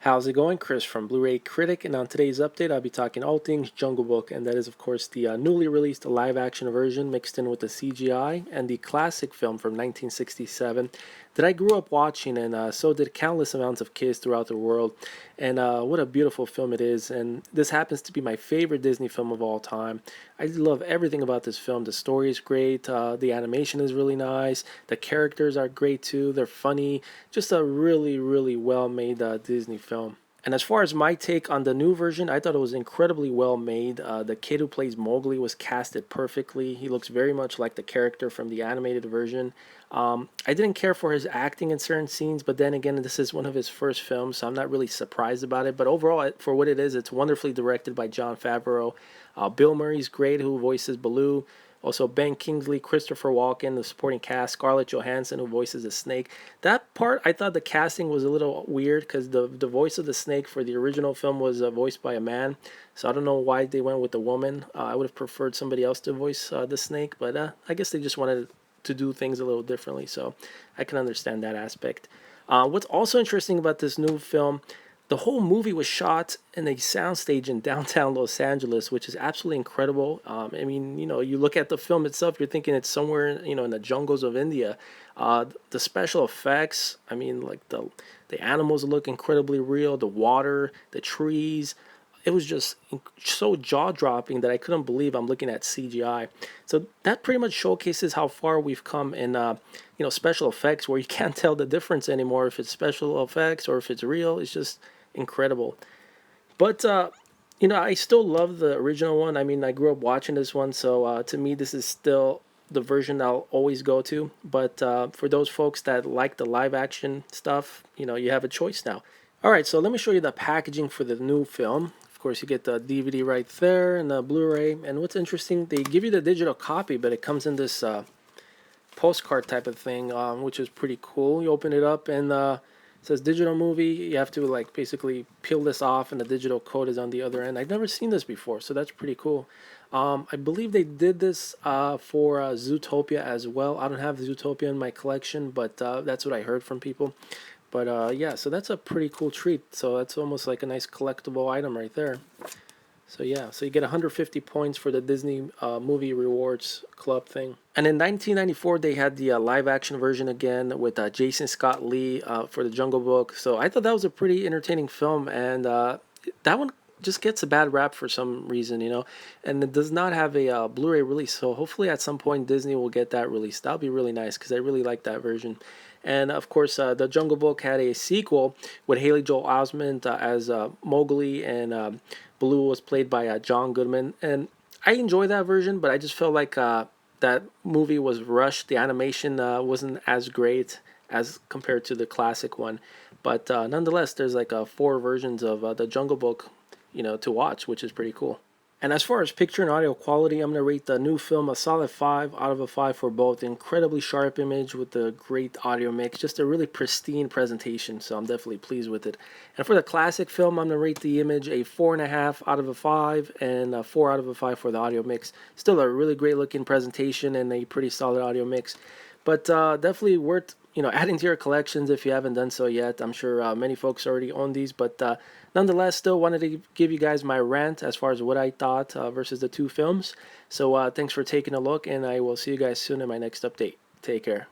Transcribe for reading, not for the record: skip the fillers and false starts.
How's it going? Chris from Blu-ray Critic, and on today's update I'll be talking all things Jungle Book, and that is of course the newly released live-action version mixed in with the CGI and the classic film from 1967 that I grew up watching, and so did countless amounts of kids throughout the world. And what a beautiful film it is, and this happens to be my favorite Disney film of all time. I love everything about this film. The story is great, the animation is really nice, the characters are great too, they're funny, just a really well made Disney film. And as far as my take on the new version, I thought it was incredibly well made. The kid who plays Mowgli was casted perfectly. He looks very much like the character from the animated version. I didn't care for his acting in certain scenes, but then again, this is one of his first films, so I'm not really surprised about it. But overall, for what it is, it's wonderfully directed by Jon Favreau. Bill Murray's great, who voices Baloo. Also, Ben Kingsley, Christopher Walken, the supporting cast, Scarlett Johansson, who voices the snake. That part, I thought the casting was a little weird because the voice of the snake for the original film was voiced by a man. So I don't know why they went with the woman. I would have preferred somebody else to voice the snake, but I guess they just wanted to do things a little differently. So I can understand that aspect. What's also interesting about this new film, the whole movie was shot in a soundstage in downtown Los Angeles, which is absolutely incredible. I mean, you look at the film itself, you're thinking it's somewhere, in the jungles of India. The special effects, I mean, like the animals look incredibly real, the water, the trees. It was just so jaw-dropping that I couldn't believe I'm looking at CGI. So that pretty much showcases how far we've come in, special effects, where you can't tell the difference anymore if it's special effects or if it's real. It's just incredible. But I still love the original one. I mean, I grew up watching this one, so to me this is still the version I'll always go to. But for those folks that like the live action stuff, you have a choice now. All right, so let me show you the packaging for the new film. Of course, you get the DVD right there and the Blu-ray. And what's interesting, they give you the digital copy, but it comes in this postcard type of thing, which is pretty cool. You open it up and it says digital movie. You have to basically peel this off, and the digital code is on the other end. I've never seen this before, so that's pretty cool. I believe they did this for Zootopia as well. I don't have Zootopia in my collection, but that's what I heard from people. But yeah, so that's a pretty cool treat. So that's almost like a nice collectible item right there. So yeah, so you get 150 points for the Disney Movie Rewards Club thing. And in 1994, they had the live-action version again with Jason Scott Lee for the Jungle Book. So I thought that was a pretty entertaining film, and that one just gets a bad rap for some reason, and it does not have a Blu-ray release. So hopefully at some point Disney will get that released. That'll be really nice because I really like that version. And of course, the Jungle Book had a sequel with Haley Joel Osment as Mowgli, and Baloo was played by John Goodman. And I enjoy that version, but I just felt like that movie was rushed. The animation wasn't as great as compared to the classic one. But nonetheless, there's 4 versions of the Jungle Book, to watch, which is pretty cool. And as far as picture and audio quality, I'm going to rate the new film a solid 5 out of a 5 for both. Incredibly sharp image with a great audio mix. Just a really pristine presentation, so I'm definitely pleased with it. And for the classic film, I'm going to rate the image a 4.5 out of a 5 and a 4 out of a 5 for the audio mix. Still a really great looking presentation and a pretty solid audio mix. But definitely worth adding to your collections if you haven't done so yet. I'm sure many folks already own these, but nonetheless, still wanted to give you guys my rant as far as what I thought versus the two films. So thanks for taking a look, and I will see you guys soon in my next update. Take care.